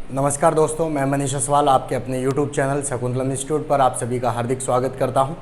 नमस्कार दोस्तों, मैं मनीष असवाल आपके अपने YouTube चैनल शकुंतलम इंस्टीट्यूट पर आप सभी का हार्दिक स्वागत करता हूं।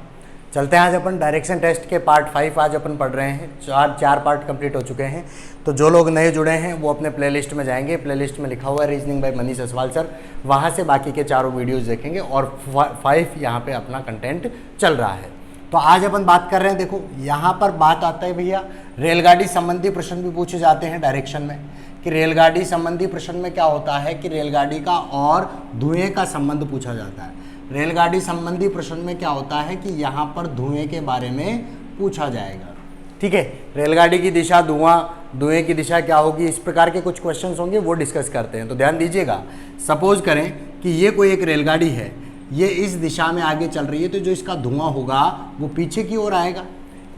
चलते हैं आज अपन डायरेक्शन टेस्ट के पार्ट 5 आज अपन पढ़ रहे हैं। चार पार्ट कंप्लीट हो चुके हैं। तो जो लोग नए जुड़े हैं वो अपने प्लेलिस्ट में जाएंगे। प्लेलिस्ट में लिखा हुआ है reasoning bye Manish Aswal sir, वहाँ से बाकी के चारों वीडियोज़ देखेंगे और 5 यहाँ पर अपना कंटेंट चल रहा है। तो आज अपन बात कर रहे हैं, देखो यहाँ पर बात आता है भैया, रेलगाड़ी संबंधी प्रश्न भी पूछे जाते हैं डायरेक्शन में कि रेलगाड़ी संबंधी प्रश्न में क्या होता है कि रेलगाड़ी का और धुएं का संबंध पूछा जाता है। रेलगाड़ी संबंधी प्रश्न में क्या होता है कि यहाँ पर धुएं के बारे में पूछा जाएगा। ठीक है, रेलगाड़ी की दिशा, धुएं की दिशा क्या होगी, इस प्रकार के कुछ क्वेश्चंस होंगे, वो डिस्कस करते हैं। तो ध्यान दीजिएगा, सपोज करें कि ये कोई एक रेलगाड़ी है, ये इस दिशा में आगे चल रही है, तो जो इसका धुआं होगा वो पीछे की ओर आएगा।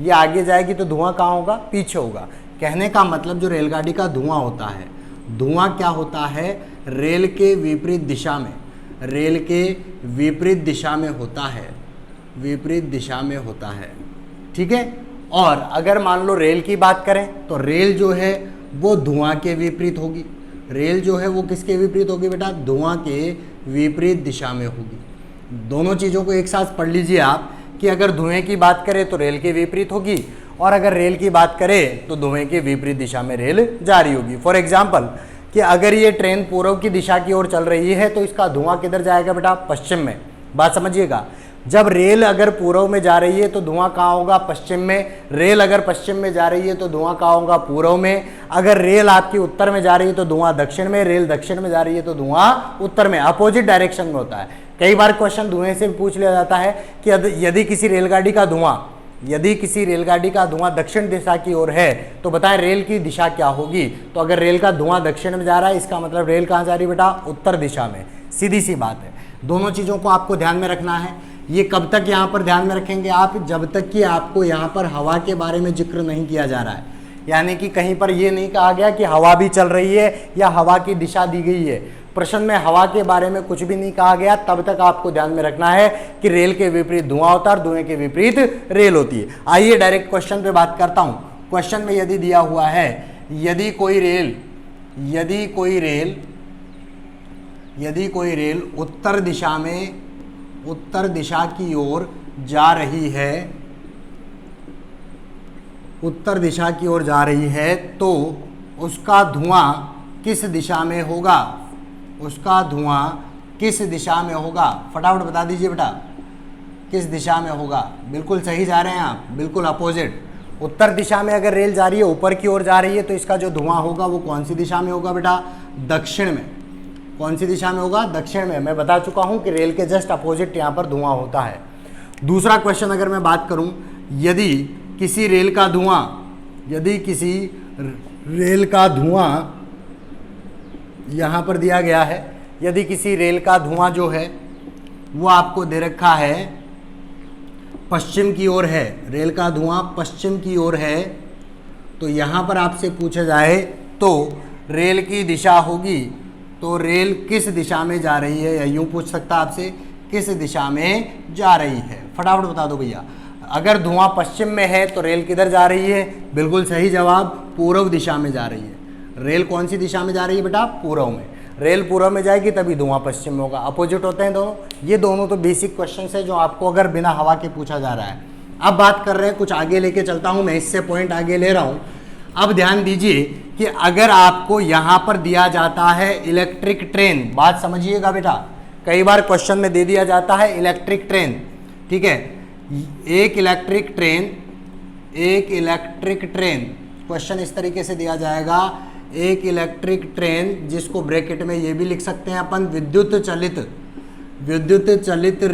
ये आगे जाएगी तो धुआं कहाँ होगा, पीछे होगा। कहने का मतलब जो रेलगाड़ी का धुआं होता है, धुआं क्या होता है, रेल के विपरीत दिशा में, रेल के विपरीत दिशा में होता है, विपरीत दिशा में होता है। ठीक है, और अगर मान लो रेल की बात करें तो रेल जो है वो धुआं के विपरीत होगी। रेल जो है वो किसके विपरीत होगी बेटा, धुआं के विपरीत दिशा में होगी। दोनों चीज़ों को एक साथ पढ़ लीजिए आप कि अगर धुएं की बात करें तो रेल के विपरीत होगी, और अगर रेल की बात करें तो धुएं के विपरीत दिशा में रेल जा रही होगी। फॉर एग्जाम्पल कि अगर ये ट्रेन पूर्व की दिशा की ओर चल रही है तो इसका धुआं किधर जाएगा बेटा, पश्चिम में। बात समझिएगा, जब रेल अगर पूर्व में जा रही है तो धुआं कहाँ होगा, पश्चिम में। रेल अगर पश्चिम में जा रही है तो धुआं कहाँ होगा, पूर्व में। अगर रेल आपकी उत्तर में जा रही है तो धुआं दक्षिण में। रेल दक्षिण में जा रही है तो धुआं उत्तर में, अपोजिट डायरेक्शन में होता है। कई बार क्वेश्चन धुएं से पूछ लिया जाता है कि यदि किसी रेलगाड़ी का धुआं दक्षिण दिशा की ओर है तो बताएं रेल की दिशा क्या होगी। तो अगर रेल का धुआं दक्षिण में जा रहा है, इसका मतलब रेल कहाँ जा रही है बेटा, उत्तर दिशा में। सीधी सी बात है। दोनों चीज़ों को आपको ध्यान में रखना है। ये कब तक यहाँ पर ध्यान में रखेंगे आप, जब तक कि आपको यहाँ पर हवा के बारे में जिक्र नहीं किया जा रहा है। यानी कि कहीं पर ये नहीं कहा गया कि हवा भी चल रही है या हवा की दिशा दी गई है। प्रश्न में हवा के बारे में कुछ भी नहीं कहा गया, तब तक आपको ध्यान में रखना है कि रेल के विपरीत धुआं होता है और धुएं के विपरीत रेल होती है। आइए डायरेक्ट क्वेश्चन पे बात करता हूं। क्वेश्चन में यदि दिया हुआ है, यदि कोई रेल उत्तर दिशा की ओर जा रही है, उत्तर दिशा की ओर जा रही है, तो उसका धुआं किस दिशा में होगा, उसका धुआं किस दिशा में होगा, फटाफट बता दीजिए बेटा, किस दिशा में होगा। बिल्कुल सही जा रहे हैं आप, बिल्कुल अपोजिट। उत्तर दिशा में अगर रेल जा रही है, ऊपर की ओर जा रही है, तो इसका जो धुआं होगा वो कौन सी दिशा में होगा बेटा, दक्षिण में। कौन सी दिशा में होगा, दक्षिण में। मैं बता चुका हूं कि रेल के जस्ट अपोजिट यहाँ पर धुआं होता है। दूसरा क्वेश्चन अगर मैं बात करूं, यदि किसी रेल का धुआं यहाँ पर दिया गया है, यदि किसी रेल का धुआं जो है वो आपको दे रखा है पश्चिम की ओर है, रेल का धुआं पश्चिम की ओर है, तो यहाँ पर आपसे पूछा जाए तो रेल की दिशा होगी, तो रेल किस दिशा में जा रही है, या यूँ पूछ सकता आपसे किस दिशा में जा रही है। फटाफट बता दो भैया। अगर धुआं पश्चिम में है तो रेल किधर जा रही है, बिल्कुल सही जवाब, पूर्व दिशा में जा रही है। रेल कौन सी दिशा में जा रही है बेटा, पूर्व में। रेल पूर्व में जाएगी तभी धुआं पश्चिम में होगा, अपोजिट होते हैं दोनों। ये दोनों तो बेसिक क्वेश्चन है जो आपको अगर बिना हवा के पूछा जा रहा है। अब बात कर रहे हैं, कुछ आगे लेके चलता हूं मैं, इससे पॉइंट आगे ले रहा हूं। अब ध्यान दीजिए कि अगर आपको यहां पर दिया जाता है इलेक्ट्रिक ट्रेन, बात समझिएगा बेटा, कई बार क्वेश्चन में दे दिया जाता है इलेक्ट्रिक ट्रेन। ठीक है, एक इलेक्ट्रिक ट्रेन क्वेश्चन इस तरीके से दिया जाएगा, एक इलेक्ट्रिक ट्रेन, जिसको ब्रैकेट में ये भी लिख सकते हैं अपन, विद्युत चलित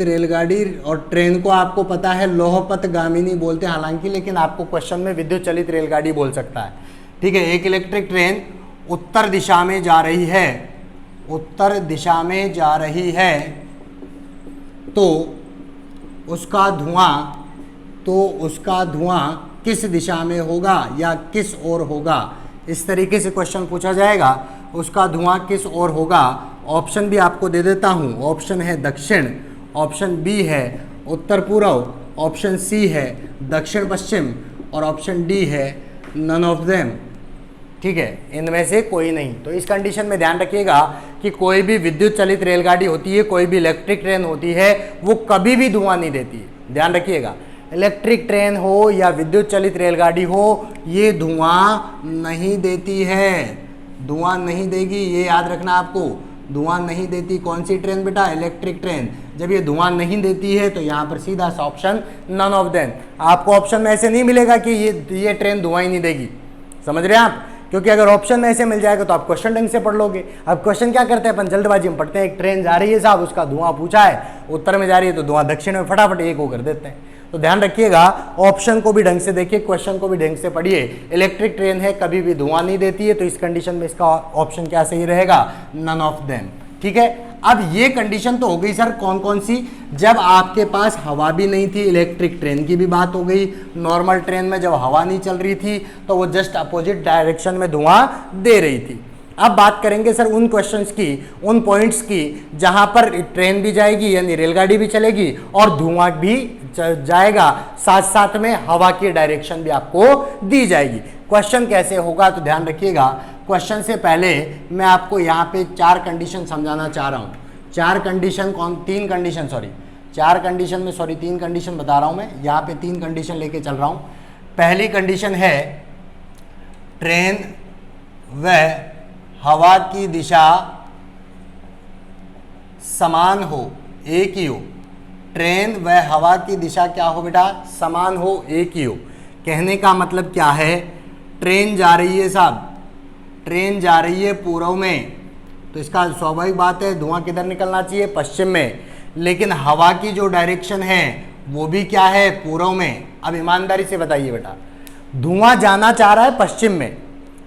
रेलगाड़ी। और ट्रेन को आपको पता है लोहपथ गामिनी बोलते हैं हालांकि, लेकिन आपको क्वेश्चन में विद्युत चलित रेलगाड़ी बोल सकता है। ठीक है, एक इलेक्ट्रिक ट्रेन उत्तर दिशा में जा रही है, तो उसका धुआं किस दिशा में होगा या किस ओर होगा, इस तरीके से क्वेश्चन पूछा जाएगा। उसका धुआं किस ओर होगा, ऑप्शन भी आपको दे देता हूं। ऑप्शन है दक्षिण, ऑप्शन बी है उत्तर पूर्व, ऑप्शन सी है दक्षिण पश्चिम, और ऑप्शन डी है नन ऑफ देम। ठीक है, इनमें से कोई नहीं। तो इस कंडीशन में ध्यान रखिएगा कि कोई भी विद्युत चलित रेलगाड़ी होती है, कोई भी इलेक्ट्रिक ट्रेन होती है, वो कभी भी धुआं नहीं देती है। ध्यान रखिएगा, इलेक्ट्रिक ट्रेन हो या विद्युत चलित रेलगाड़ी हो, ये धुआं नहीं देती है, धुआं नहीं देगी, ये याद रखना आपको, धुआं नहीं देती। कौन सी ट्रेन बेटा? Electric train. जब ये धुआं नहीं देती है तो यहाँ पर सीधा सा ऑप्शन नन ऑफ देम। आपको ऑप्शन में ऐसे नहीं मिलेगा कि ये ट्रेन धुआं ही नहीं देगी, समझ रहे हैं आप? क्योंकि अगर ऑप्शन में ऐसे मिल जाएगा तो आप क्वेश्चन ढंग से पढ़ लोगे। अब क्वेश्चन क्या करते हैं अपन, जल्दबाजी में पढ़ते हैं। एक ट्रेन जा रही है साहब, उसका धुआं पूछा है, उत्तर में जा रही है तो धुआं दक्षिण में, फटाफट एक को कर देते हैं। तो ध्यान रखिएगा, ऑप्शन को भी ढंग से देखिए, क्वेश्चन को भी ढंग से पढ़िए। इलेक्ट्रिक ट्रेन है, कभी भी धुआं नहीं देती है, तो इस कंडीशन में इसका ऑप्शन क्या सही रहेगा? None of them. ठीक है, अब ये कंडीशन तो हो गई सर कौन कौन सी? जब आपके पास हवा भी नहीं थी, इलेक्ट्रिक ट्रेन की भी बात हो गई। नॉर्मल ट्रेन में जब हवा नहीं चल रही थी तो वो जस्ट अपोजिट डायरेक्शन में धुआं दे रही थी। अब बात करेंगे सर उन क्वेश्चंस की, उन पॉइंट्स की जहां पर ट्रेन भी जाएगी यानी रेलगाड़ी भी चलेगी और धुआं भी जाएगा, साथ साथ में हवा की डायरेक्शन भी आपको दी जाएगी। क्वेश्चन कैसे होगा तो ध्यान रखिएगा, क्वेश्चन से पहले मैं आपको यहाँ पे चार कंडीशन समझाना चाह रहा हूँ। तीन कंडीशन बता रहा हूँ मैं, यहाँ पे 3 कंडीशन लेके चल रहा हूँ। पहली कंडीशन है ट्रेन व हवा की दिशा समान हो, एक ही हो। ट्रेन व हवा की दिशा क्या हो बेटा? समान हो, एक ही हो। कहने का मतलब क्या है? ट्रेन जा रही है साहब, ट्रेन जा रही है पूर्व में, तो इसका स्वाभाविक बात है धुआं किधर निकलना चाहिए? पश्चिम में। लेकिन हवा की जो डायरेक्शन है वो भी क्या है? पूर्व में। अब ईमानदारी से बताइए बेटा, धुआं जाना चाह रहा है पश्चिम में,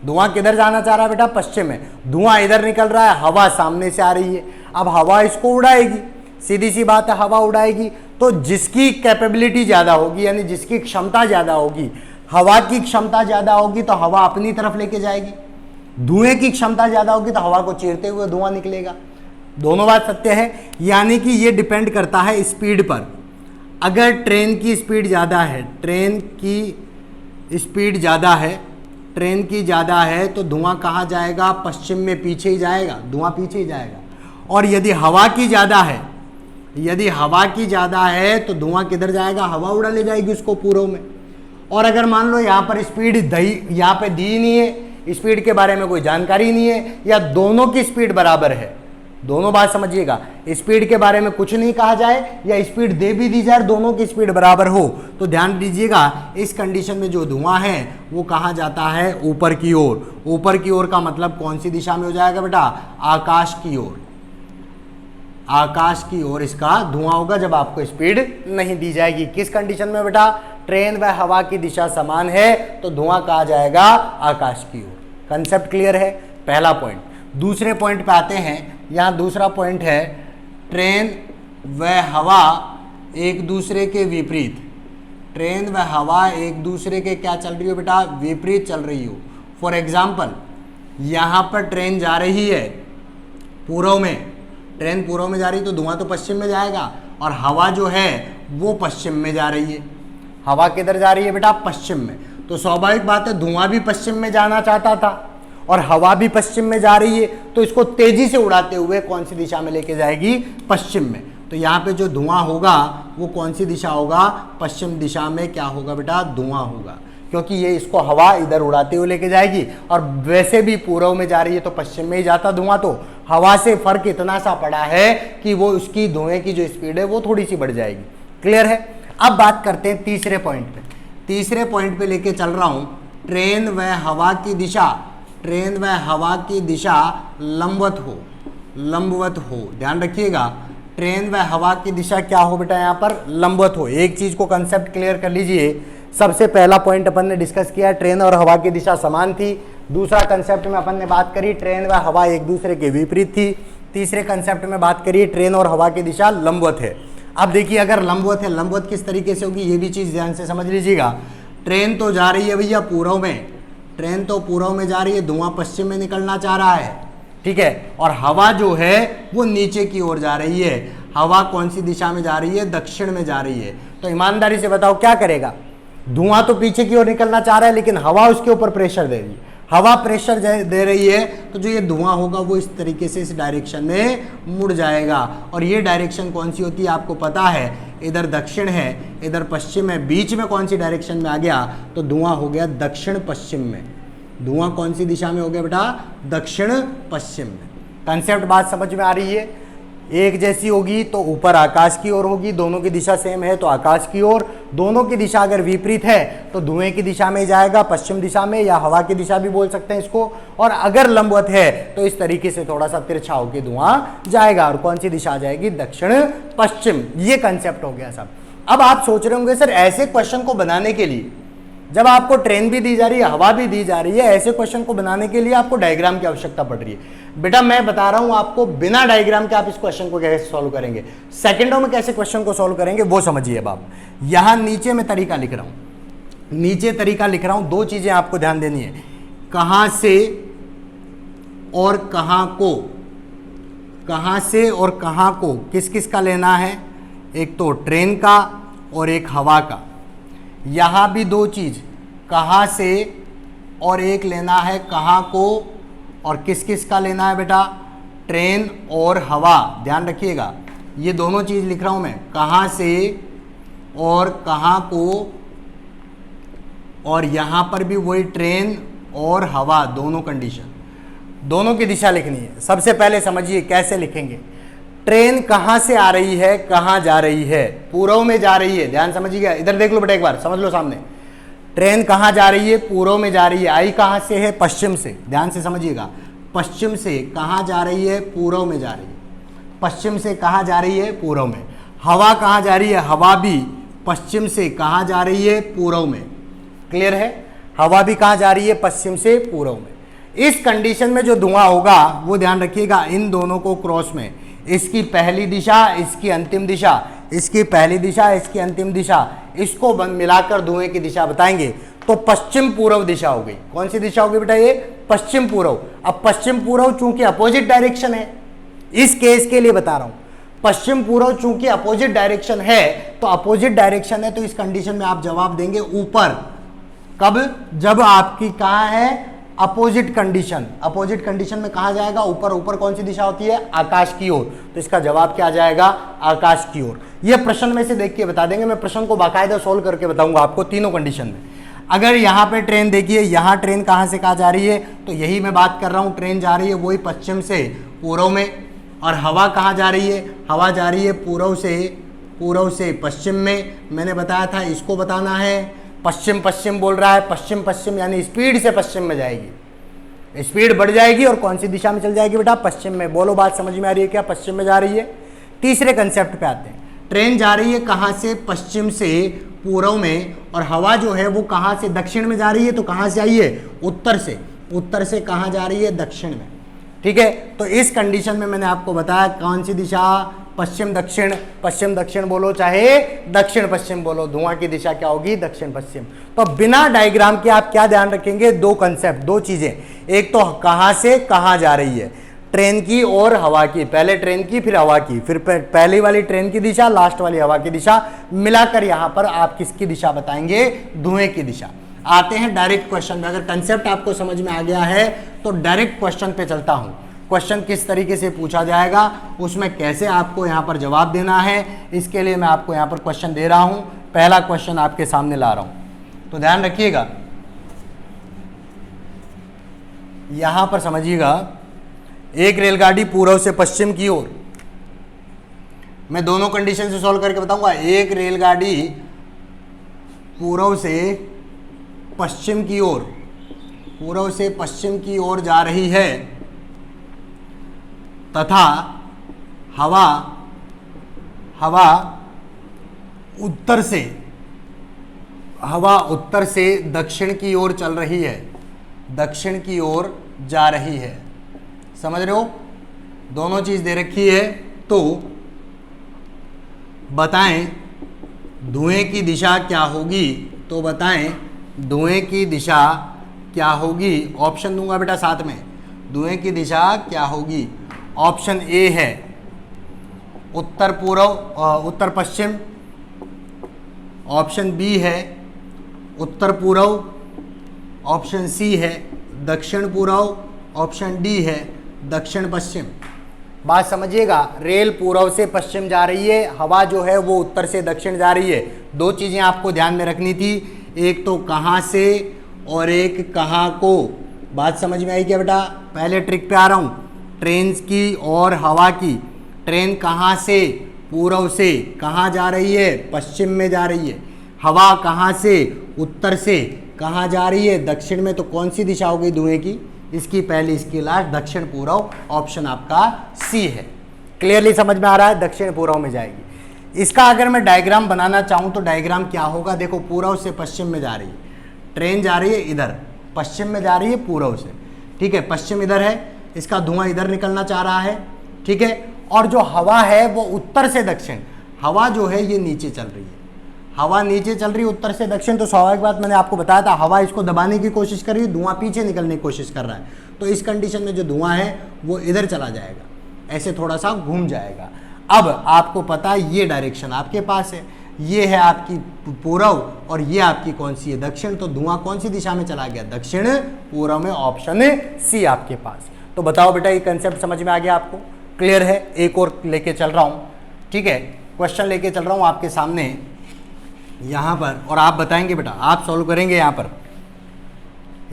धुआं किधर जाना चाह रहा है बेटा? पश्चिम में। धुआं इधर निकल रहा है, हवा सामने से आ रही है। अब हवा इसको उड़ाएगी, सीधी सी बात है, हवा उड़ाएगी। तो जिसकी कैपेबिलिटी ज़्यादा होगी यानी जिसकी क्षमता ज़्यादा होगी, हवा की क्षमता ज़्यादा होगी तो हवा अपनी तरफ लेके जाएगी। धुएं की क्षमता ज़्यादा होगी तो हवा को चीरते हुए धुआं निकलेगा। दोनों बात सत्य है, यानी कि ये डिपेंड करता है स्पीड पर। अगर ट्रेन की स्पीड ज़्यादा है, ट्रेन की स्पीड ज़्यादा है, ट्रेन की ज़्यादा है तो धुआं कहाँ जाएगा? पश्चिम में, पीछे ही जाएगा, धुआं पीछे ही जाएगा। और यदि हवा की ज़्यादा है, यदि हवा की ज़्यादा है तो धुआं किधर जाएगा? हवा उड़ा ले जाएगी उसको पूर्व में। और अगर मान लो यहाँ पर स्पीड यहाँ पे दी नहीं है, स्पीड के बारे में कोई जानकारी नहीं है, या दोनों की स्पीड बराबर है, दोनों बात समझिएगा, स्पीड के बारे में कुछ नहीं कहा जाए या स्पीड दे भी दी जाए, दोनों की स्पीड बराबर हो, तो ध्यान दीजिएगा इस कंडीशन में जो धुआं है वो कहाँ जाता है? ऊपर की ओर। ऊपर की ओर का मतलब कौन सी दिशा में हो जाएगा बेटा? आकाश की ओर। आकाश की ओर इसका धुआं होगा जब आपको स्पीड नहीं दी जाएगी। किस कंडीशन में बेटा? ट्रेन व हवा की दिशा समान है तो धुआं कहाँ जाएगा? आकाश की ओर। कंसेप्ट क्लियर है? पहला पॉइंट। दूसरे पॉइंट पे आते हैं। यहाँ दूसरा पॉइंट है ट्रेन व हवा एक दूसरे के विपरीत। ट्रेन व हवा एक दूसरे के क्या चल रही हो बेटा? विपरीत चल रही हो। फॉर एग्जाम्पल, यहाँ पर ट्रेन जा रही है पूर्व में, ट्रेन पूर्व में जा रही तो धुआं तो पश्चिम में जाएगा, और हवा जो है वो पश्चिम में जा रही है। हवा किधर जा रही है बेटा? पश्चिम में। तो स्वाभाविक बात है धुआं भी पश्चिम में जाना चाहता था और हवा भी पश्चिम में जा रही है, तो इसको तेजी से उड़ाते हुए कौन सी दिशा में लेके जाएगी? पश्चिम में। तो यहाँ पे जो धुआं होगा वो कौन सी दिशा होगा? पश्चिम दिशा में क्या होगा बेटा? धुआं होगा, क्योंकि ये इसको हवा इधर उड़ाते हुए लेके जाएगी, और वैसे भी पूर्व में जा रही है तो पश्चिम में ही जाता धुआं। तो हवा से फर्क इतना सा पड़ा है कि वो उसकी धुएं की जो स्पीड है वो थोड़ी सी बढ़ जाएगी। क्लियर है? अब बात करते हैं तीसरे पॉइंट पे। तीसरे पॉइंट पे लेके चल रहा हूं, ट्रेन व हवा की दिशा, ट्रेन व हवा की दिशा लंबवत हो, लंबवत हो। ध्यान रखिएगा, ट्रेन व हवा की दिशा क्या हो बेटा? यहाँ पर लंबवत हो। एक चीज को कंसेप्ट क्लियर कर लीजिए। सबसे पहला पॉइंट अपन ने डिस्कस किया, ट्रेन और हवा की दिशा समान थी। दूसरा कंसेप्ट में अपन ने बात करी ट्रेन व हवा एक दूसरे के विपरीत थी। तीसरे कंसेप्ट में बात करिए ट्रेन और हवा की दिशा लंबवत है। अब देखिए अगर लंबवत है, लंबवत किस तरीके से होगी ये भी चीज़ ध्यान से समझ लीजिएगा। ट्रेन तो जा रही है भैया पूर्व में, ट्रेन तो पूर्व में जा रही है, धुआं पश्चिम में निकलना चाह रहा है, ठीक है, और हवा जो है वो नीचे की ओर जा रही है। हवा कौन सी दिशा में जा रही है? दक्षिण में जा रही है। तो ईमानदारी से बताओ क्या करेगा? धुआं तो पीछे की ओर निकलना चाह रहा है लेकिन हवा उसके ऊपर प्रेशर दे रही है, हवा प्रेशर दे रही है तो जो ये धुआं होगा वो इस तरीके से इस डायरेक्शन में मुड़ जाएगा। और ये डायरेक्शन कौन सी होती है आपको पता है, इधर दक्षिण है इधर पश्चिम है, बीच में कौन सी डायरेक्शन में आ गया तो धुआं हो गया दक्षिण पश्चिम में। धुआं कौन सी दिशा में हो गया बेटा, दक्षिण पश्चिम में। कंसेप्ट बात समझ में आ रही है। एक जैसी होगी तो ऊपर आकाश की ओर होगी, दोनों की दिशा सेम है तो आकाश की ओर, दोनों की दिशा अगर विपरीत है तो धुएं की दिशा में जाएगा पश्चिम दिशा में, या हवा की दिशा भी बोल सकते हैं इसको। और अगर लंबवत है तो इस तरीके से थोड़ा सा तिरछा होकर धुआं जाएगा और कौन सी दिशा आ जाएगी, दक्षिण पश्चिम। ये कंसेप्ट हो गया सब। अब आप सोच रहे होंगे सर ऐसे क्वेश्चन को बनाने के लिए जब आपको ट्रेन भी दी जा रही है हवा भी दी जा रही है, ऐसे क्वेश्चन को बनाने के लिए आपको डायग्राम की आवश्यकता पड़ रही है। बेटा मैं बता रहा हूं आपको, बिना डायग्राम के आप इस क्वेश्चन को कैसे सॉल्व करेंगे, सेकंडों में कैसे क्वेश्चन को सॉल्व करेंगे वो समझिए। अब आप यहां नीचे में तरीका लिख रहा हूं, नीचे तरीका लिख रहा हूं, दो चीजें आपको ध्यान देनी है, कहां से और कहां को, कहां से और कहां को किस किस का लेना है, एक तो ट्रेन का और एक हवा का। यहां भी दो चीज, कहां से और एक लेना है कहां को, और किस किस का लेना है बेटा, ट्रेन और हवा। ध्यान रखिएगा ये दोनों चीज लिख रहा हूं मैं, कहां से और कहां को, और यहां पर भी वही ट्रेन और हवा, दोनों कंडीशन, दोनों की दिशा लिखनी है। सबसे पहले समझिए कैसे लिखेंगे। ट्रेन कहां से आ रही है, कहां जा रही है, पूर्व में जा रही है। ध्यान समझिएगा, इधर देख लो बेटा एक बार, समझ लो सामने। ट्रेन कहां जा रही है, पूर्व में जा रही है। आई कहां से है, पश्चिम से। ध्यान से समझिएगा, पश्चिम से कहां जा रही है, पूर्व में जा रही है। पश्चिम से कहां जा रही है, पूर्व में। हवा कहां जा रही है, हवा भी पश्चिम से कहां जा रही है, पूर्व में। क्लियर है, हवा भी कहां जा रही है, पश्चिम से पूर्व में। इस कंडीशन में जो धुआं होगा वो ध्यान रखिएगा, इन दोनों को क्रॉस में, इसकी पहली दिशा इसकी अंतिम दिशा, इसकी पहली दिशा इसकी अंतिम दिशा, इसको मिलाकर धुएं की दिशा बताएंगे तो पश्चिम पूर्व दिशा हो गई। कौन सी दिशा होगी बेटा, ये पश्चिम पूर्व। अब पश्चिम पूर्व चूंकि अपोजिट डायरेक्शन है, इस केस के लिए बता रहा हूं, पश्चिम पूर्व चूंकि अपोजिट डायरेक्शन है तो अपोजिट डायरेक्शन है तो इस कंडीशन में आप जवाब देंगे ऊपर। कब, जब आपकी कहां है, अपोजिट कंडीशन। अपोजिट कंडीशन में कहा जाएगा, ऊपर। ऊपर कौन सी दिशा होती है, आकाश की ओर, तो इसका जवाब क्या आ जाएगा, आकाश की ओर। ये प्रश्न में से देख के बता देंगे, मैं प्रश्न को बाकायदा सोल्व करके बताऊंगा आपको तीनों कंडीशन में। अगर यहाँ पे ट्रेन देखिए, यहाँ ट्रेन कहाँ से कहाँ जा रही है, तो यही मैं बात कर रहा हूँ, ट्रेन जा रही है वही पश्चिम से पूर्व में। और हवा कहाँ जा रही है, हवा जा रही है पूर्व से पश्चिम में। मैंने बताया था इसको बताना है, पश्चिम पश्चिम बोल रहा है, पश्चिम पश्चिम यानी स्पीड से पश्चिम में जाएगी, स्पीड बढ़ जाएगी और कौन सी दिशा में चल जाएगी बेटा, पश्चिम में। बोलो बात समझ में आ रही है क्या, पश्चिम में जा रही है। तीसरे कंसेप्ट पे आते हैं, ट्रेन जा रही है कहाँ से, पश्चिम से पूर्व में, और हवा जो है वो कहाँ से, दक्षिण में जा रही है, तो कहाँ से आई है, उत्तर से। उत्तर से कहाँ जा रही है, दक्षिण में। ठीक है, तो इस कंडीशन में मैंने आपको बताया कौन सी दिशा, पश्चिम दक्षिण बोलो चाहे दक्षिण पश्चिम बोलो, धुआं की दिशा क्या होगी, दक्षिण पश्चिम। तो बिना डायग्राम के आप क्या ध्यान रखेंगे, दो कंसेप्ट, दो चीजें, एक तो कहां से कहां जा रही है, ट्रेन की और हवा की, पहले ट्रेन की फिर हवा की, फिर पहली वाली ट्रेन की दिशा, लास्ट वाली हवा की दिशा, मिलाकर यहां पर आप किसकी दिशा बताएंगे, धुएं की दिशा। आते हैं डायरेक्ट क्वेश्चन में। अगर कंसेप्ट आपको समझ में आ गया है तो डायरेक्ट क्वेश्चन पे चलता हूं। क्वेश्चन किस तरीके से पूछा जाएगा, उसमें कैसे आपको यहाँ पर जवाब देना है, इसके लिए मैं आपको यहाँ पर क्वेश्चन दे रहा हूँ। पहला क्वेश्चन आपके सामने ला रहा हूँ, तो ध्यान रखिएगा, यहाँ पर समझिएगा। एक रेलगाड़ी पूर्व से पश्चिम की ओर, मैं दोनों कंडीशन से सॉल्व करके बताऊंगा। एक रेलगाड़ी पूर्व से पश्चिम की ओर, पूर्व से पश्चिम की ओर जा रही है तथा हवा उत्तर से दक्षिण की ओर चल रही है, दक्षिण की ओर जा रही है। समझ रहे हो, दोनों चीज दे रखी है। तो बताएं धुएं की दिशा क्या होगी, तो बताएं धुएं की दिशा क्या होगी। ऑप्शन दूंगा बेटा साथ में, धुएं की दिशा क्या होगी। ऑप्शन ए है उत्तर पूर्व उत्तर पश्चिम, ऑप्शन बी है उत्तर पूर्व, ऑप्शन सी है दक्षिण पूर्व, ऑप्शन डी है दक्षिण पश्चिम। बात समझिएगा, रेल पूर्व से पश्चिम जा रही है, हवा जो है वो उत्तर से दक्षिण जा रही है। दो चीज़ें आपको ध्यान में रखनी थी, एक तो कहाँ से और एक कहाँ को। बात समझ में आई क्या बेटा? पहले ट्रिक पे आ रहा हूँ, ट्रेन की और हवा की। ट्रेन कहाँ से? पूर्व से। कहाँ जा रही है? पश्चिम में जा रही है। हवा कहाँ से? उत्तर से। कहाँ जा रही है? दक्षिण में। तो कौन सी दिशा हो गई धुएं की? इसकी पहली, इसकी लास्ट, दक्षिण पूर्व। ऑप्शन आपका सी है। क्लियरली समझ में आ रहा है? दक्षिण पूर्व में जाएगी। इसका अगर मैं डायग्राम बनाना चाहूँ तो डायग्राम क्या होगा? देखो, पूर्व से पश्चिम में जा रही है ट्रेन, जा रही है इधर, पश्चिम में जा रही है पूर्व से, ठीक है। पश्चिम इधर है, इसका धुआं इधर निकलना चाह रहा है, ठीक है। और जो हवा है वो उत्तर से दक्षिण, हवा जो है ये नीचे चल रही है, हवा नीचे चल रही है उत्तर से दक्षिण। तो स्वाभाविक बात, मैंने आपको बताया था, हवा इसको दबाने की कोशिश कर रही है, धुआं पीछे निकलने की कोशिश कर रहा है। तो इस कंडीशन में जो धुआं है वो इधर चला जाएगा, ऐसे थोड़ा सा घूम जाएगा। अब आपको पता है ये डायरेक्शन आपके पास है, ये है आपकी पूर्व और ये आपकी कौन सी है? दक्षिण। तो धुआं कौन सी दिशा में चला गया? दक्षिण पूर्व में। ऑप्शन सी आपके पास। तो बताओ बेटा, ये कंसेप्ट समझ में आ गया आपको? क्लियर है? एक और लेके चल रहा हूँ, ठीक है, क्वेश्चन लेके चल रहा हूँ आपके सामने यहाँ पर, और आप बताएंगे बेटा, आप सॉल्व करेंगे। यहाँ पर,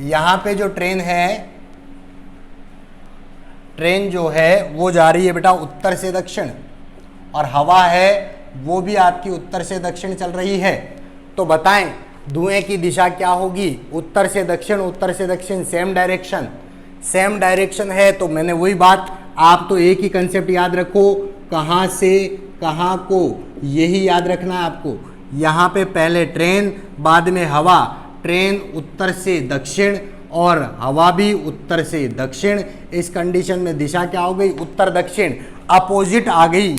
यहाँ पे जो ट्रेन है, ट्रेन जो है वो जा रही है बेटा उत्तर से दक्षिण, और हवा है वो भी आपकी उत्तर से दक्षिण चल रही है। तो बताएं धुएं की दिशा क्या होगी? उत्तर से दक्षिण, उत्तर से दक्षिण, सेम डायरेक्शन, सेम डायरेक्शन है। तो मैंने वही बात, आप तो एक ही कंसेप्ट याद रखो, कहाँ से कहाँ को, यही याद रखना है आपको। यहाँ पे पहले ट्रेन, बाद में हवा। ट्रेन उत्तर से दक्षिण और हवा भी उत्तर से दक्षिण। इस कंडीशन में दिशा क्या हो गई? उत्तर दक्षिण। अपोजिट आ गई,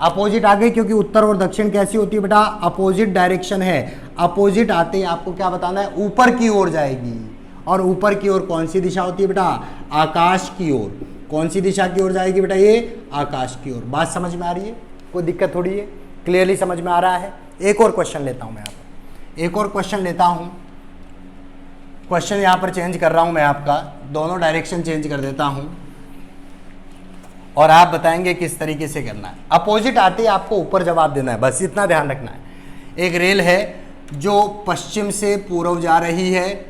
अपोजिट आ गई, क्योंकि उत्तर और दक्षिण कैसी होती है बेटा? अपोजिट डायरेक्शन है। अपोजिट आते ही आपको क्या बताना है? ऊपर की ओर जाएगी। और ऊपर की ओर कौन सी दिशा होती है बेटा? आकाश की ओर। कौन सी दिशा की ओर जाएगी बेटा? ये आकाश की ओर। बात समझ में आ रही है? कोई दिक्कत थोड़ी है? क्लियरली समझ में आ रहा है? एक और क्वेश्चन लेता हूं मैं यहाँ पर, एक और क्वेश्चन लेता हूं। क्वेश्चन यहाँ पर चेंज कर रहा हूं मैं आपका, दोनों डायरेक्शन चेंज कर देता हूं और आप बताएंगे किस तरीके से करना है। अपोजिट आते ही आपको ऊपर जवाब देना है, बस इतना ध्यान रखना है। एक रेल है जो पश्चिम से पूर्व जा रही है,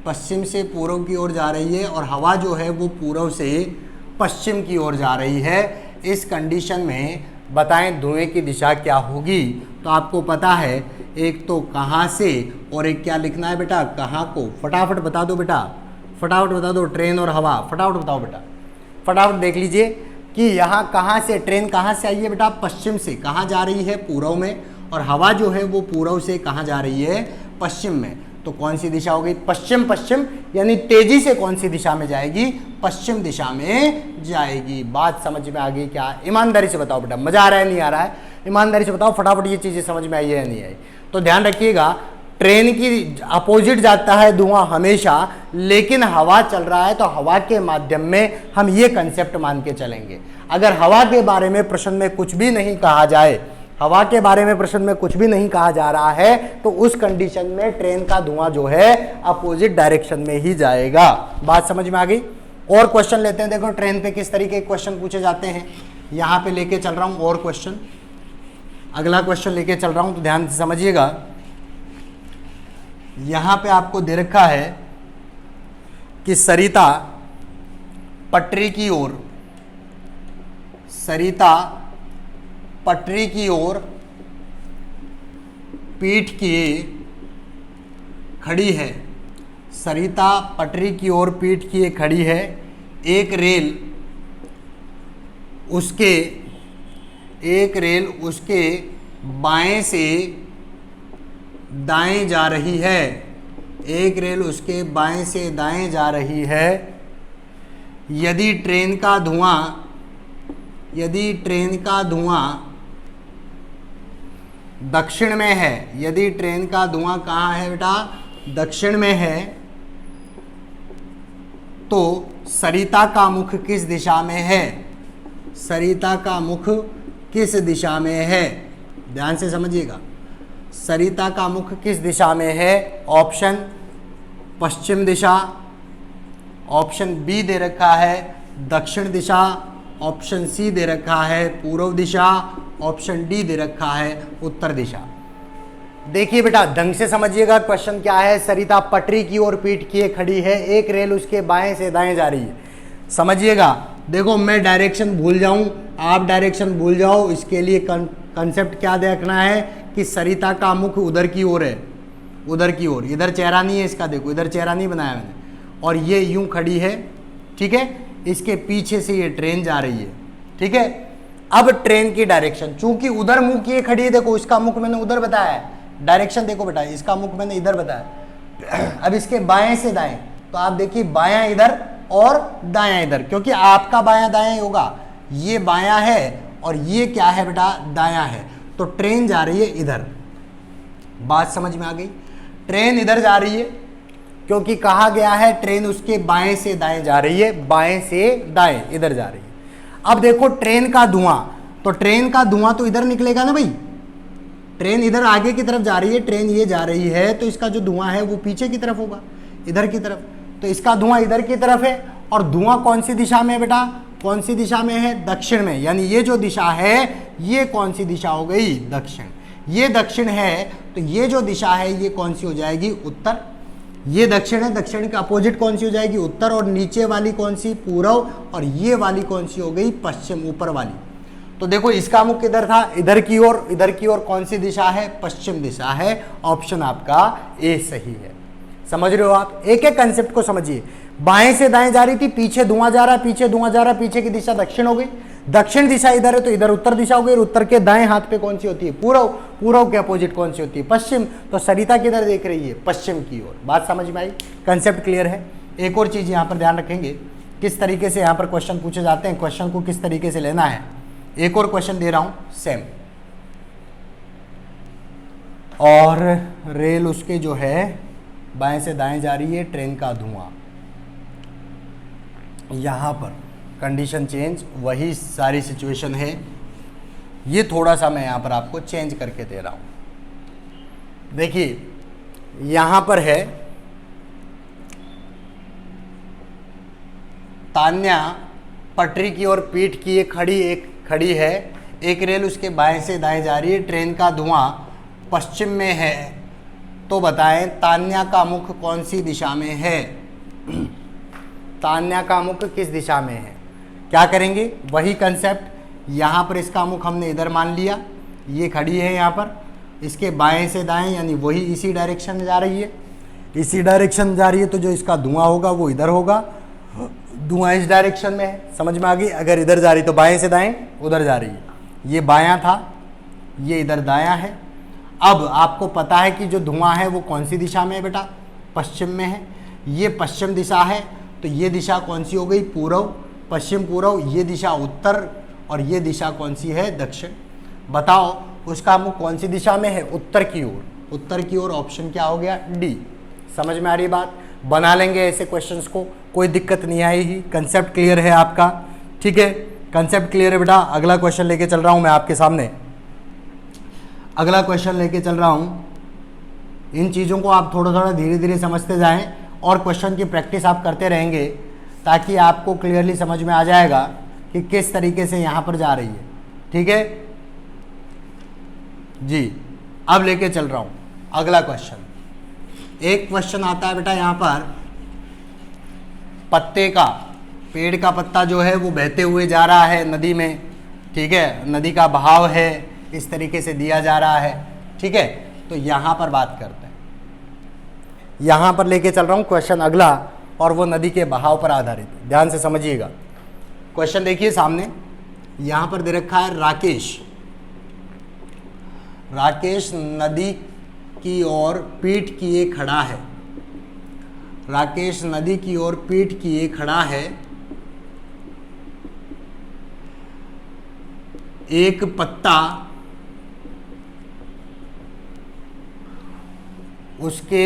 पश्चिम से पूर्व की ओर जा रही है, और हवा जो है वो पूर्व से पश्चिम की ओर जा रही है। इस कंडीशन में बताएं धुएं की दिशा क्या होगी? तो आपको पता है, एक तो कहाँ से और एक क्या लिखना है बेटा? कहाँ को। फटाफट बता दो बेटा, फटाफट बता दो। ट्रेन और हवा, फटाफट बताओ बेटा, फटाफट देख लीजिए कि यहाँ कहाँ से ट्रेन कहाँ से आई है बेटा? पश्चिम से। कहाँ जा रही है? पूर्व में। और हवा जो है वो पूर्व से कहाँ जा रही है? पश्चिम में। तो कौन सी दिशा हो गई? पश्चिम। पश्चिम यानी तेजी से कौन सी दिशा में जाएगी? पश्चिम दिशा में जाएगी। बात समझ में आ गई क्या? ईमानदारी से बताओ बेटा, मजा आ रहा है नहीं आ रहा है? ईमानदारी से बताओ फटाफट, ये चीज़ें समझ में आई है या नहीं आई? तो ध्यान रखिएगा, ट्रेन की अपोजिट जाता है धुआं हमेशा, लेकिन हवा चल रहा है तो हवा के माध्यम में हम ये कंसेप्ट मान के चलेंगे। अगर हवा के बारे में प्रश्न में कुछ भी नहीं कहा जाए, हवा के बारे में प्रश्न में कुछ भी नहीं कहा जा रहा है, तो उस कंडीशन में ट्रेन का धुआं जो है अपोजिट डायरेक्शन में ही जाएगा। बात समझ में आ गई? और क्वेश्चन लेते हैं। देखो ट्रेन पे किस तरीके के क्वेश्चन पूछे जाते हैं, यहाँ पे लेके चल रहा हूँ और क्वेश्चन, अगला क्वेश्चन लेके चल रहा हूँ, तो ध्यान से समझिएगा। यहाँ पे आपको दे रखा है कि सरिता पटरी की ओर, सरिता पटरी की ओर पीठ किए खड़ी है। सरिता पटरी की ओर पीठ किए खड़ी है। एक रेल उसके बाएं से दाएं जा रही है। एक रेल उसके बाएं से दाएं जा रही है। यदि ट्रेन का धुआं दक्षिण में है, यदि ट्रेन का धुआं कहाँ है बेटा? दक्षिण में है, तो सरिता का मुख किस दिशा में है? सरिता का मुख किस दिशा में है? ध्यान से समझिएगा, सरिता का मुख किस दिशा में है? ऑप्शन पश्चिम दिशा, ऑप्शन बी दे रखा है दक्षिण दिशा, ऑप्शन सी दे रखा है पूर्व दिशा, ऑप्शन डी दे रखा है उत्तर दिशा। देखिए बेटा ढंग से समझिएगा क्वेश्चन क्या है। सरिता पटरी की ओर पीठ किए खड़ी है, एक रेल उसके बाएं से दाएं जा रही है। समझिएगा, देखो मैं डायरेक्शन भूल जाऊं, आप डायरेक्शन भूल जाओ, इसके लिए कंसेप्ट क्या देखना है कि सरिता का मुख उधर की ओर है, उधर की ओर, इधर चेहरा नहीं है इसका, देखो इधर चेहरा नहीं बनाया मैंने, और ये यूं खड़ी है, ठीक है। इसके पीछे से ये ट्रेन जा रही है, ठीक है। अब ट्रेन की डायरेक्शन, चूंकि उधर मुख किए खड़ी है, देखो इसका मुख मैंने उधर बताया है, डायरेक्शन देखो बेटा, इसका मुख मैंने इधर बताया। अब इसके बाएं से दाएं, तो आप देखिए बायां इधर और दायां इधर, क्योंकि आपका बायां दायां ही होगा, ये बायां है और ये क्या है बेटा दायां है, तो ट्रेन जा रही है इधर। बात समझ में आ गई? ट्रेन इधर जा रही है क्योंकि कहा गया है ट्रेन उसके बाएं से दाएं जा रही है, बाएं से दाएं इधर जा रही है। अब देखो ट्रेन का धुआं, तो ट्रेन का धुआं तो इधर निकलेगा ना भाई, ट्रेन इधर आगे की तरफ जा रही है, ट्रेन ये जा रही है, तो इसका जो धुआं है वो पीछे की तरफ होगा, इधर की तरफ, तो इसका धुआं इधर की तरफ है। और धुआं कौन सी दिशा में बेटा, कौन सी दिशा में है, दक्षिण में, यानी ये जो दिशा है ये कौन सी दिशा हो गई, दक्षिण। ये दक्षिण है तो ये जो दिशा है ये कौन सी हो जाएगी, उत्तर। ये दक्षिण है, दक्षिण के अपोजिट कौन सी हो जाएगी, उत्तर, और नीचे वाली कौन सी, पूर्व, और ये वाली कौन सी हो गई, पश्चिम, ऊपर वाली। तो देखो इसका मुख किधर था, इधर की ओर, इधर की ओर कौन सी दिशा है, पश्चिम दिशा है। ऑप्शन आपका ए सही है। समझ रहे हो आप? एक एक कंसेप्ट को समझिए। बाएं से दाएं जा रही थी, पीछे धुआं जा रहा है, पीछे धुआं जा रहा है, पीछे की दिशा दक्षिण हो गई, दक्षिण दिशा इधर है तो इधर उत्तर दिशा हो गई, उत्तर के दाएं हाथ पे कौन सी होती है, पूर्व, पूर्व के अपोजिट कौन सी होती है, पश्चिम। तो सरिता किधर देख रही है, पश्चिम की ओर। बात समझ में आई? कंसेप्ट क्लियर है? एक और चीज यहाँ पर ध्यान रखेंगे, किस तरीके से यहाँ पर क्वेश्चन पूछे जाते हैं, क्वेश्चन को किस तरीके से लेना है। एक और क्वेश्चन दे रहा हूं सेम, और रेल उसके जो है बाएं से दाएं जा रही है, ट्रेन का धुआं, यहां पर कंडीशन चेंज, वही सारी सिचुएशन है, ये थोड़ा सा मैं यहां पर आपको चेंज करके दे रहा हूं। देखिए यहां पर है तान्या पटरी की ओर पीठ किए खड़ी है, एक रेल उसके बाएं से दाएं जा रही है, ट्रेन का धुआं पश्चिम में है, तो बताएं तान्या का मुख कौन सी दिशा में है, तान्या का मुख किस दिशा में है। क्या करेंगे, वही कंसेप्ट, यहाँ पर इसका मुख हमने इधर मान लिया, ये खड़ी है यहाँ पर, इसके बाएं से दाएं यानी वही इसी डायरेक्शन में जा रही है, इसी डायरेक्शन में जा रही है, तो जो इसका धुआं होगा वो इधर होगा, धुआं इस डायरेक्शन में है। समझ में आ गई? अगर इधर जा रही तो बाएं से दाएं उधर जा रही है, ये बायां था, ये इधर दायां है। अब आपको पता है कि जो धुआं है वो कौन सी दिशा में है बेटा, पश्चिम में है, ये पश्चिम दिशा है, तो ये दिशा कौन सी हो गई, पूर्व, पश्चिम पूर्व, ये दिशा उत्तर, और ये दिशा कौन सी है, दक्षिण। बताओ उसका मुख कौन सी दिशा में है, उत्तर की ओर, उत्तर की ओर। ऑप्शन क्या हो गया, डी। समझ में आ रही बात? बना लेंगे ऐसे क्वेश्चंस को, कोई दिक्कत नहीं आएगी। कंसेप्ट क्लियर है आपका? ठीक है, कंसेप्ट क्लियर है बेटा। अगला क्वेश्चन लेके चल रहा हूं मैं आपके सामने, अगला क्वेश्चन लेके चल रहा हूं। इन चीज़ों को आप थोड़ा थोड़ा धीरे धीरे समझते जाएं और क्वेश्चन की प्रैक्टिस आप करते रहेंगे, ताकि आपको क्लियरली समझ में आ जाएगा कि किस तरीके से यहाँ पर जा रही है। ठीक है जी, अब लेके चल रहा हूँ अगला क्वेश्चन। एक क्वेश्चन आता है बेटा यहाँ पर, पत्ते का, पेड़ का पत्ता जो है वो बहते हुए जा रहा है नदी में, ठीक है, नदी का बहाव है, इस तरीके से दिया जा रहा है। ठीक है, तो यहाँ पर बात करते हैं, यहाँ पर लेके चल रहा हूँ क्वेश्चन अगला, और वो नदी के बहाव पर आधारित है। ध्यान से समझिएगा क्वेश्चन। देखिए सामने यहाँ पर दे रखा है राकेश, राकेश नदी की ओर पीठ किए खड़ा है, राकेश नदी की ओर पीठ किए खड़ा है, एक पत्ता उसके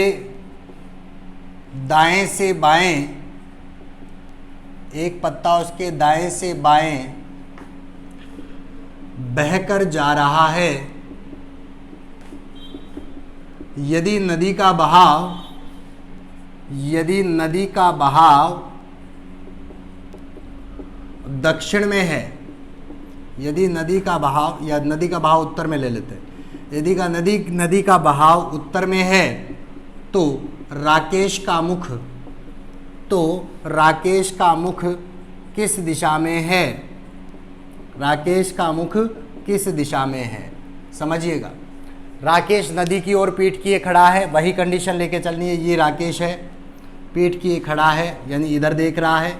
दाएं से बाएं, एक पत्ता उसके दाएं से बाएं बहकर जा रहा है। यदि नदी का बहाव दक्षिण में है, यदि नदी का बहाव, या नदी का बहाव उत्तर में ले लेते हैं, यदि का नदी का बहाव उत्तर में है तो राकेश का मुख किस दिशा में है? राकेश का मुख किस दिशा में है? समझिएगा, राकेश नदी की ओर पीठ किए खड़ा है, वही कंडीशन लेके चलनी है। ये राकेश है, पीठ किए खड़ा है, यानी इधर देख रहा है।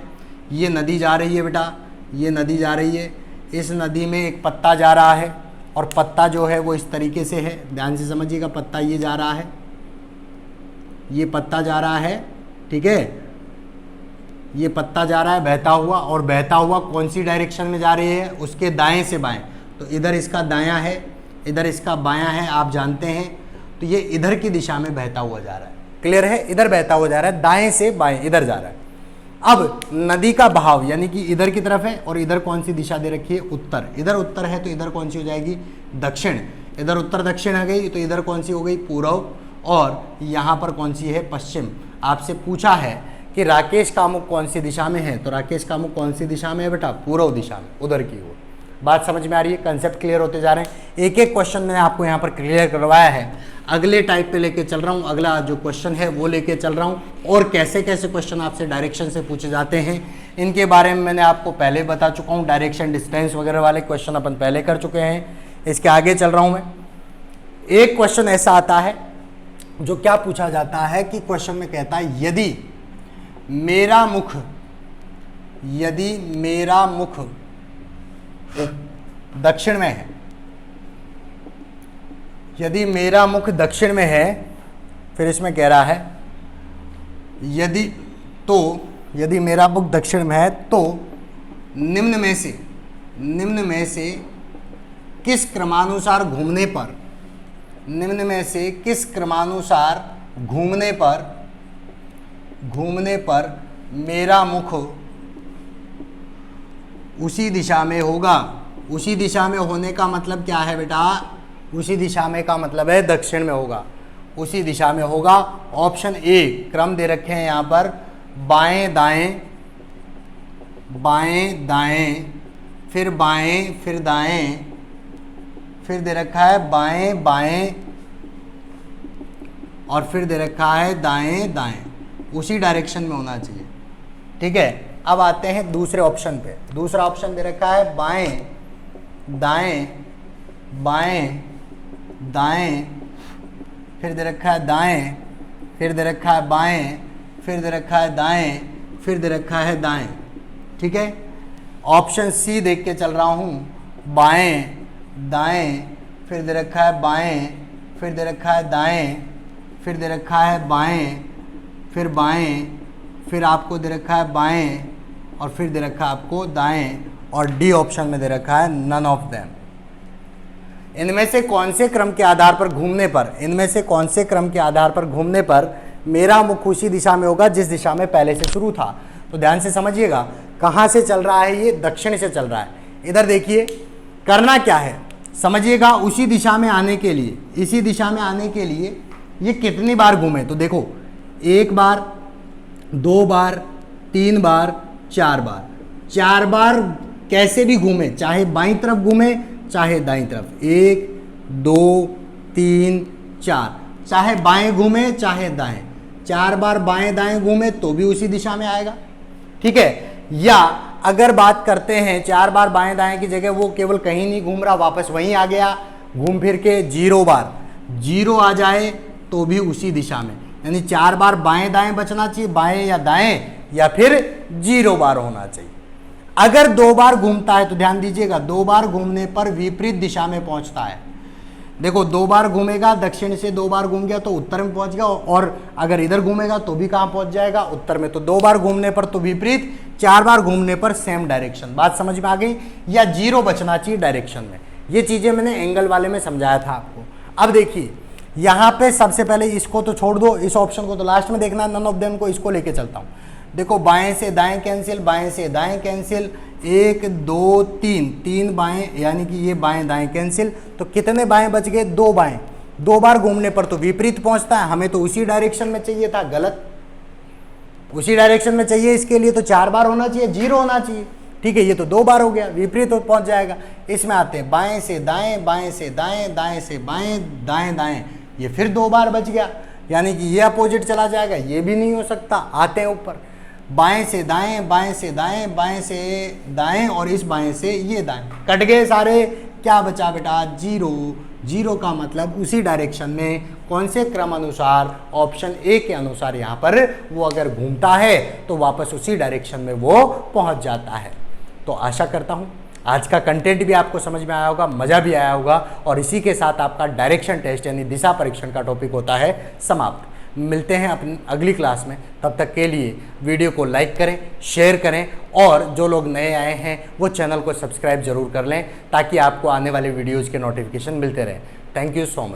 ये नदी जा रही है बेटा, ये नदी जा रही है। इस नदी में एक पत्ता जा रहा है, और पत्ता जो है वो इस तरीके से है, ध्यान से समझिएगा। पत्ता ये जा रहा है, ये पत्ता जा रहा है, ठीक है, ये पत्ता जा रहा है बहता हुआ, और बहता हुआ कौन सी डायरेक्शन में जा रही है? उसके दाएं से बाएं। तो इधर इसका दायां है, इधर इसका बायां है, आप जानते हैं। तो ये इधर की दिशा में बहता हुआ जा रहा है, क्लियर है? इधर बहता हुआ जा रहा है, दाएं से बाएं इधर जा रहा है। अब नदी का बहाव यानी कि इधर की तरफ है, और इधर कौन सी दिशा दे रखी है? उत्तर। इधर उत्तर है तो इधर कौन सी हो जाएगी? दक्षिण। इधर उत्तर दक्षिण आ गई तो इधर कौन सी हो गई? पूर्व। और यहाँ पर कौन सी है? पश्चिम। आपसे पूछा है कि राकेश का मुख कौन सी दिशा में है, तो राकेश का मुख कौन सी दिशा में है बेटा? पूर्व दिशा में, उधर की ओर। बात समझ में आ रही है? कंसेप्ट क्लियर होते जा रहे हैं। एक एक क्वेश्चन मैंने आपको यहाँ पर क्लियर करवाया है। अगले टाइप पे लेके चल रहा हूँ, अगला जो क्वेश्चन है वो लेके चल रहा हूँ, और कैसे कैसे क्वेश्चन आपसे डायरेक्शन से पूछे जाते हैं इनके बारे में मैंने आपको पहले बता चुका हूँ। डायरेक्शन, डिस्टेंस वगैरह वाले क्वेश्चन अपन पहले कर चुके हैं। इसके आगे चल रहा हूँ मैं। एक क्वेश्चन ऐसा आता है जो क्या पूछा जाता है कि क्वेश्चन में कहता है यदि मेरा मुख दक्षिण में है, यदि मेरा मुख दक्षिण में है, फिर इसमें कह रहा है यदि मेरा मुख दक्षिण में है तो निम्न में से किस क्रमानुसार घूमने पर मेरा मुख उसी दिशा में होगा। उसी दिशा में होने का मतलब क्या है बेटा? उसी दिशा में का मतलब है दक्षिण में होगा, उसी दिशा में होगा। ऑप्शन ए, क्रम दे रखे हैं यहाँ पर, बाएं दाएं, फिर बाएं, फिर दाएं, फिर दे रखा है बाएं बाएं, और फिर दे रखा है दाएं दाएं। उसी डायरेक्शन में होना चाहिए, ठीक है। अब आते हैं दूसरे ऑप्शन पे। दूसरा ऑप्शन दे रखा है बाएं दाएं, फिर दे रखा है दाएं, फिर दे रखा है बाएं, फिर दे रखा है दाएं, फिर दे रखा है दाएं, ठीक है। ऑप्शन सी देख के चल रहा हूँ, बाएं दाएं, फिर दे रखा है बाएं, फिर दे रखा है दाएं, फिर दे रखा है बाएं, फिर बाएं, फिर आपको दे रखा है बाएं, और फिर दे रखा है आपको दाएं, और डी ऑप्शन में दे रखा है नन ऑफ देम। इनमें से कौन से क्रम के आधार पर घूमने पर मेरा मुख उसी दिशा में होगा जिस दिशा में पहले से शुरू था? तो ध्यान से समझिएगा, कहाँ से चल रहा है? ये दक्षिण से चल रहा है। इधर देखिए, करना क्या है समझिएगा। उसी दिशा में आने के लिए, इसी दिशा में आने के लिए ये कितनी बार घूमे? तो देखो, 1 बार, 2 बार, 3 बार, 4 बार। 4 बार कैसे भी घूमे, चाहे बाईं तरफ घूमे चाहे दाईं तरफ। 1 2 3 4, चाहे बाएं घूमे चाहे दाएं। 4 बार बाएं दाएं घूमे तो भी उसी दिशा में आएगा, ठीक है। या अगर बात करते हैं 4 बार बाएं दाएं की जगह वो केवल कहीं नहीं घूम रहा, वापस वहीं आ गया घूम फिर के 0 बार, 0 आ जाए तो भी उसी दिशा में। यानी 4 बार बाएं दाएं बचना चाहिए, बाएं या दाएं, या फिर 0 बार होना चाहिए। अगर 2 बार घूमता है तो ध्यान दीजिएगा, 2 बार घूमने पर विपरीत दिशा में पहुंचता है। देखो, 2 बार घूमेगा, दक्षिण से 2 बार घूम गया तो उत्तर में पहुंच गया, और अगर इधर घूमेगा तो भी कहां पहुंच जाएगा? उत्तर में। तो 2 बार घूमने पर तो विपरीत, 4 बार घूमने पर सेम डायरेक्शन। बात समझ में आ गई? या 0 बचना चाहिए डायरेक्शन में। ये चीजें मैंने एंगल वाले में समझाया था आपको। अब देखिए, यहाँ पे सबसे पहले इसको तो छोड़ दो, इस ऑप्शन को तो लास्ट में देखना, नन ऑफ देम को, इसको लेके चलता हूँ। देखो, बाएं से दाएं कैंसिल, बाएं से दाएं कैंसिल, 1 2 3, 3 बाएं, यानी कि ये बाएं दाएं कैंसिल। तो कितने बाएं बच गए? 2 बाएं। 2 बार घूमने पर तो विपरीत पहुंचता है, हमें तो उसी डायरेक्शन में चाहिए था, गलत। उसी डायरेक्शन में चाहिए, इसके लिए तो 4 बार होना चाहिए, 0 होना चाहिए, ठीक है, ये तो 2 बार हो गया, विपरीत हो पहुंच जाएगा। इसमें आते हैं बाएं से दाएं, बाएं से दाएं, दाएं से बाएं, दाएं दाएं, ये फिर 2 बार बच गया, यानी कि ये अपोजिट चला जाएगा, ये भी नहीं हो सकता। आते हैं ऊपर, बाएं से दाएं, बाएं से दाएं, बाएं से दाएं, और इस बाएं से ये दाएं, कट गए सारे। क्या बचा बेटा? 0। 0 का मतलब उसी डायरेक्शन में कौन से क्रम अनुसार, ऑप्शन ए के अनुसार यहाँ पर वो अगर घूमता है तो वापस उसी डायरेक्शन में वो पहुँच जाता है। तो आशा करता हूँ आज का कंटेंट भी आपको समझ में आया होगा, मज़ा भी आया होगा, और इसी के साथ आपका डायरेक्शन टेस्ट यानी दिशा परीक्षण का टॉपिक होता है समाप्त। मिलते हैं अपनी अगली क्लास में, तब तक के लिए वीडियो को लाइक करें, शेयर करें, और जो लोग नए आए हैं वो चैनल को सब्सक्राइब जरूर कर लें ताकि आपको आने वाले वीडियोज़ के नोटिफिकेशन मिलते रहें। Thank you so much.